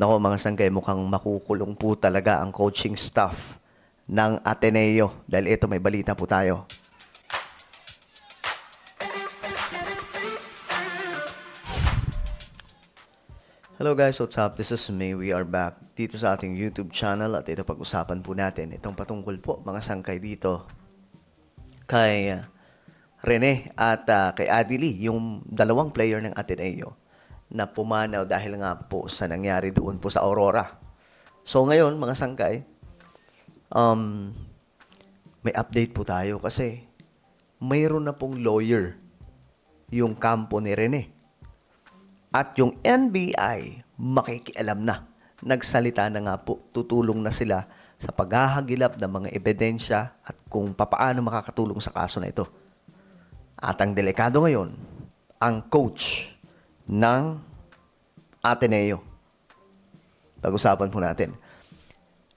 Nako mga sangkay, mukhang makukulong po talaga ang coaching staff ng Ateneo dahil ito may balita po tayo. Hello guys, what's up? This is May. We are back dito sa ating YouTube channel at ito pag-usapan po natin itong patungkol po mga sangkay dito kay Rene at kay Adili, yung dalawang player ng Ateneo na pumanaw dahil nga po sa nangyari doon po sa Aurora. So ngayon mga sangkay, may update po tayo kasi mayroon na pong lawyer yung kampo ni Rene. At yung NBI, makikialam na. Nagsalita na nga po, tutulong na sila sa paghahagilap ng mga ebidensya at kung papaano makakatulong sa kaso na ito. At ang delikado ngayon, ang coach ng Ateneo. Pag-usapan po natin.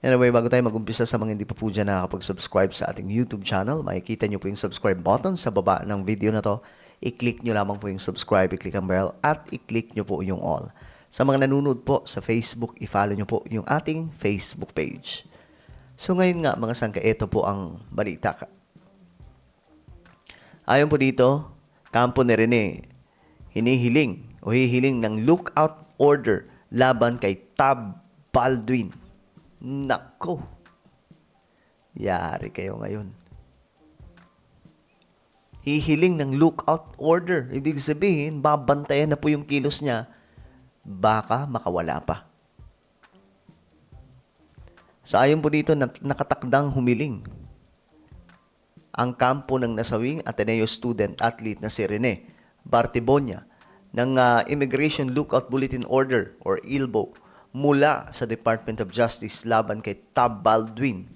Anyway, bago tayo mag-umpisa, sa mga hindi pa po dyan nakakapag-subscribe sa ating YouTube channel, makikita nyo po yung subscribe button sa baba ng video na to. I-click nyo lamang po yung subscribe, i-click ang bell, at i-click nyo po yung all. Sa mga nanonood po sa Facebook, i-follow nyo po yung ating Facebook page. So ngayon nga mga sangka, ito po ang balita. Ayon po dito, kampo ni Rene, hihiling ng lookout order laban kay Tab Baldwin. Nako, yari kayo ngayon. Hihiling ng lookout order. Ibig sabihin, babantayan na po yung kilos niya. Baka makawala pa. So ayon po dito, nakatakdang humiling ang kampo ng nasawing Ateneo student athlete na si Rene Bartibonia ng Immigration Lookout Bulletin Order or ILBO mula sa Department of Justice laban kay Tab Baldwin.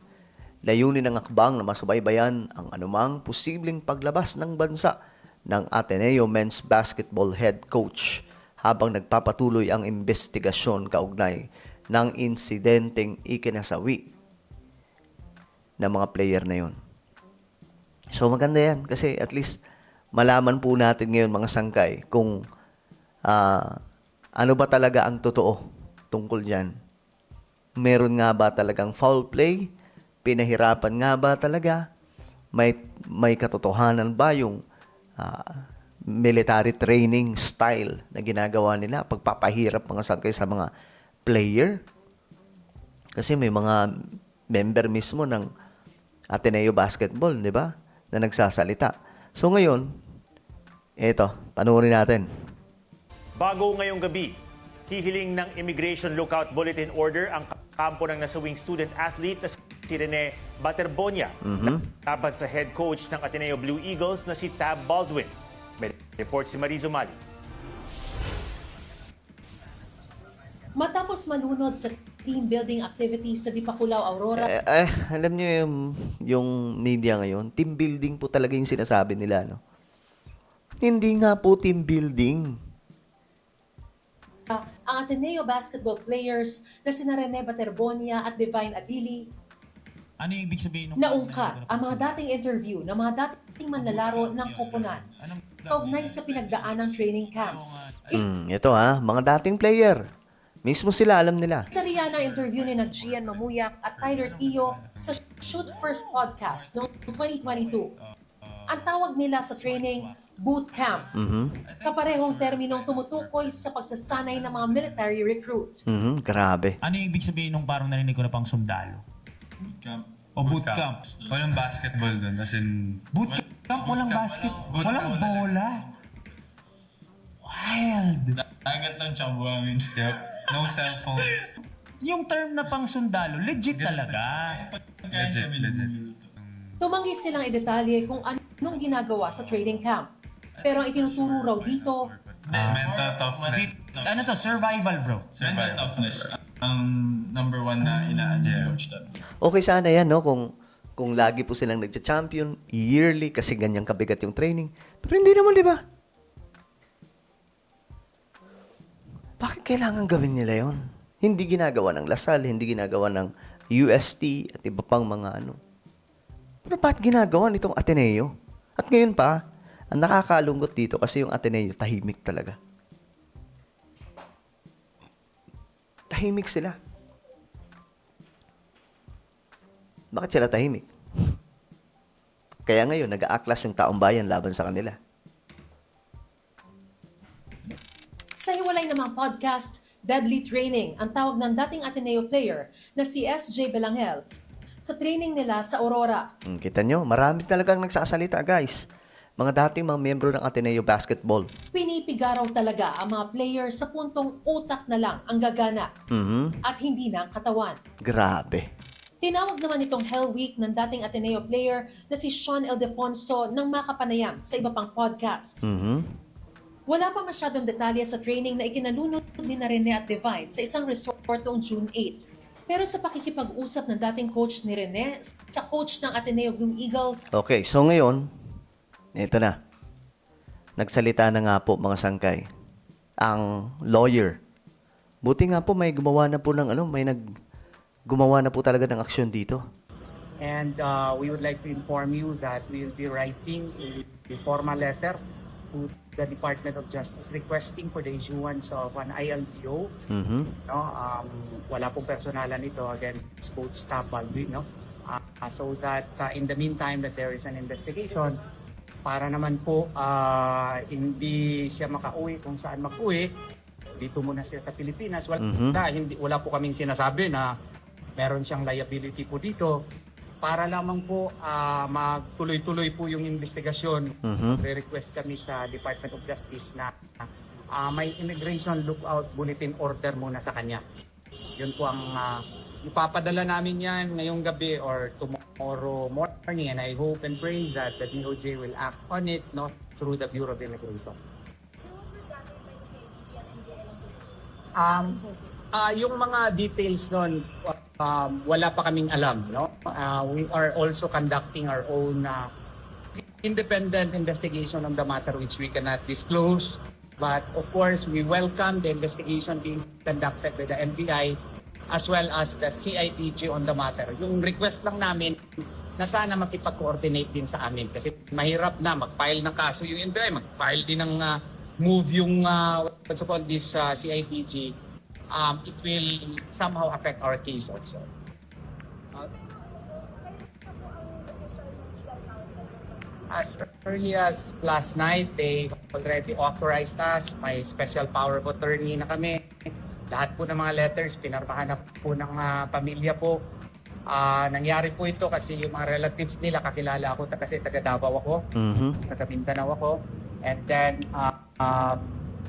Layunin ng akbang na masubaybayan ang anumang posibleng paglabas ng bansa ng Ateneo men's basketball head coach habang nagpapatuloy ang investigasyon kaugnay ng insidenteng ikinasawi ng mga player na yon. So maganda yan kasi at least malaman po natin ngayon mga sangkay kung ano ba talaga ang totoo tungkol dyan. Meron nga ba talagang foul play? Pinahirapan nga ba talaga? May katotohanan ba yung military training style na ginagawa nila? Pagpapahirap mga sangkay sa mga player? Kasi may mga member mismo ng Ateneo Basketball, di ba? Na nagsasalita. So ngayon, eto, panoorin natin. Bago ngayong gabi, hihiling ng Immigration Lookout Bulletin Order ang kampo ng nasawing student-athlete na si Rene Bartibonia laban sa head coach ng Ateneo Blue Eagles na si Tab Baldwin. May report si Marizo Mali. Matapos manunod sa team building activities sa Dipakulaw, Aurora. Alam niyo yung media ngayon, team building po talaga yung sinasabi nila, no? Hindi nga po team building. Ang Ateneo basketball players na sina Rene Bartibonia at Divine Adili Ano yung ibig sabihin ng naungkat ang mga dating interview ng mga dating manlalaro ng koponan kaugnay sa pinagdaan ng training camp. Ito mga dating player. Mismo sila, alam nila. Isa riyan ang interview ni Gian Mamuyak at Tyler Iyo sa Shoot First podcast noong 2022. Ang tawag nila sa training, boot camp. Kaparehong terminong tumutukoy sa pagsasanay ng mga military recruit. Grabe. Ano yung ibig sabihin nung parang narinig ko na pang sundalo? Bootcamp. O bootcamp? Walang basketball doon. As in, Bootcamp, walang basket, walang bola. Wild! dagat lang tsaka buhangin. Yep. No cellphone. Yung term na pang sundalo, legit talaga. Legit. Tumanggi silang idetalye kung anong ginagawa sa training camp. Pero ang itinuturo raw dito, Mental toughness. Ano to? Survival, bro. Mental toughness. Ang number one na ina-coach doon. Okay sana yan, no? Kung lagi po silang nagcha-champion, yearly, kasi ganyang kabigat yung training. Pero hindi naman, di ba? Bakit kailangan gawin nila yon? Hindi ginagawa ng Lasal, hindi ginagawa ng UST at iba pang mga ano. Pero bakit ginagawa nitong Ateneo? At ngayon pa, ang nakakalungkot dito kasi yung Ateneo tahimik talaga. tahimik sila. Bakit sila tahimik? Kaya ngayon, nag-aaklas yung taong bayan laban sa kanila. Sa hiwalay namang podcast, Deadly Training, ang tawag ng dating Ateneo player na si SJ Belangel sa training nila sa Aurora. Kita nyo, marami talagang nagsasalita, guys. Mga dating mga miyembro ng Ateneo Basketball. Pinipigaraw talaga ang mga player sa puntong utak na lang ang gagana at hindi na ang katawan. Grabe. Tinawag naman itong Hell Week ng dating Ateneo player na si Sean Ildefonso ng makapanayam sa iba pang podcast. Wala pa masyadong detalye sa training na ikinalunod ni na Rene at Divine sa isang resort noong June 8. Pero sa pakikipag-usap ng dating coach ni Rene sa coach ng Ateneo Blue Eagles, Okay, so ngayon, ito na. Nagsalita na nga po mga sangkay. Ang lawyer. Buti nga po may gumawa na po ng gumawa na po talaga ng aksyon dito. And we would like to inform you that we will be writing a formal letter to the Department of Justice requesting for the issuance of an ILPO. No, wala pong personalan ito against Coach Tab Baldwin, no? So that in the meantime that there is an investigation, para naman po hindi siya makauwi kung saan mag-uwi, dito muna siya sa Pilipinas. Wala po kaming sinasabi na meron siyang liability po dito. Para lamang po magtuloy-tuloy po yung investigasyon, re-request kami sa Department of Justice na may immigration lookout bulletin order muna sa kanya. Yun po ang ipapadala namin yan ngayong gabi or tomorrow morning, and I hope and pray that the DOJ will act on it, no, through the Bureau of Immigration. Yung mga details nun, wala pa kaming alam, no? We are also conducting our own independent investigation on the matter which we cannot disclose. But of course, we welcome the investigation being conducted by the NBI as well as the CIDG on the matter. Yung request lang namin na sana makipag-coordinate din sa amin kasi mahirap na mag-file ng kaso yung NBI, mag-file din ng move yung what's called this CIDG. It will somehow affect our case also. As early as last night, they already authorized us. May special power of attorney na kami. Lahat po ng mga letters, pinarmahan na po ng pamilya po. Nangyari po ito kasi yung mga relatives nila, kakilala ako kasi taga Davao ako, taga Mindanao ako. And then,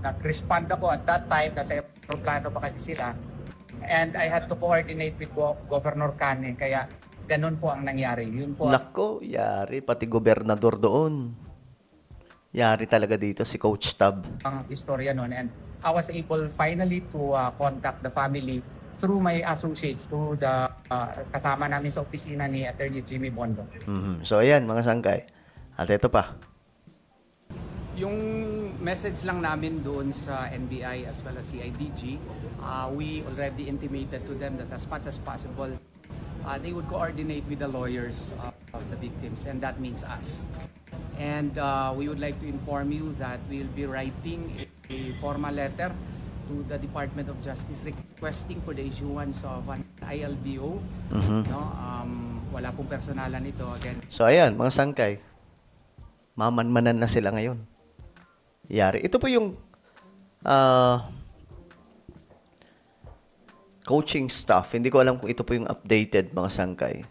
nag-respond ako at that time kasi plano pa kasi sila. And I had to coordinate with Governor Cane, kaya ganun po ang nangyari. Yun po. Nako, yari. Pati gobernador doon. Yari talaga dito si Coach Tab. Ang istorya nun. And I was able finally to contact the family through my associates, through the kasama namin sa opisina ni Attorney Jimmy Bondo. So ayan mga sangkay. At ito pa. Yung message lang namin doon sa NBI as well as CIDG, we already intimated to them that as much as possible, they would coordinate with the lawyers of the victims, and that means us. And we would like to inform you that we will be writing a formal letter to the Department of Justice requesting for the issuance of an ILBO. No, wala pong personalan ito again. So ayan mga sangkay. Mamanmanan na sila ngayon. Yari. Ito po yung coaching staff. Hindi ko alam kung ito po yung updated mga sangkay.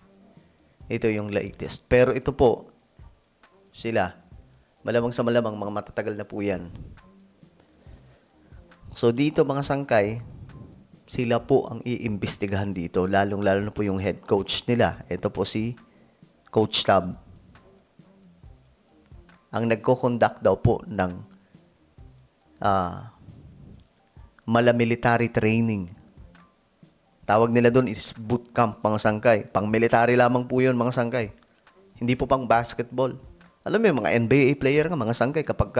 Ito yung latest. Pero ito po, sila, malamang sa malamang, mga matatagal na po yan. So dito mga sangkay, sila po ang iimbestigahan dito. Lalong-lalo na po yung head coach nila. Ito po si Coach Tab. Ang nagko-conduct daw po ng military training. Tawag nila doon is boot camp mga sangkay. Pang military lamang po yun mga sangkay. Hindi po pang basketball. Alam mo yung mga NBA player nga mga sangkay kapag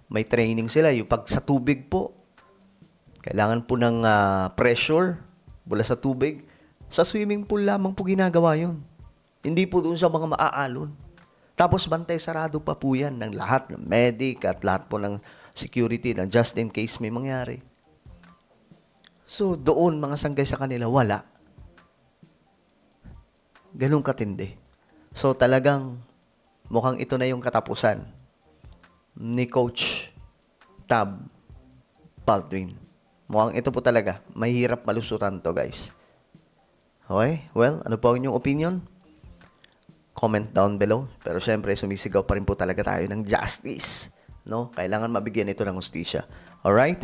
may training sila, yung pag sa tubig po, kailangan po ng pressure mula sa tubig. Sa swimming pool lamang po ginagawa yun. Hindi po doon sa mga maaalon. Tapos bantay sarado pa po yan ng lahat ng medic at lahat po ng security na just in case may mangyari. So, doon, mga sanggay sa kanila, wala. Ganun katindi. So, talagang mukhang ito na yung katapusan ni Coach Tab Baldwin. Mukhang ito po talaga. Mahirap malusutan to, guys. Okay? Well, ano po ang inyong opinion? Comment down below. Pero syempre, sumisigaw pa rin po talaga tayo ng justice. No? Kailangan mabigyan ito ng hustisya. Alright?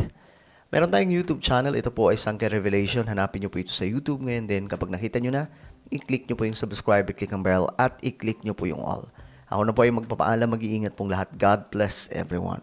Meron tayong YouTube channel. Ito po ay Sangke Revelation. Hanapin nyo po ito sa YouTube ngayon din. Kapag nakita nyo na, i-click nyo po yung subscribe, i-click ang bell, at i-click nyo po yung all. Ako na po ay magpapaalam, mag-iingat pong lahat. God bless everyone.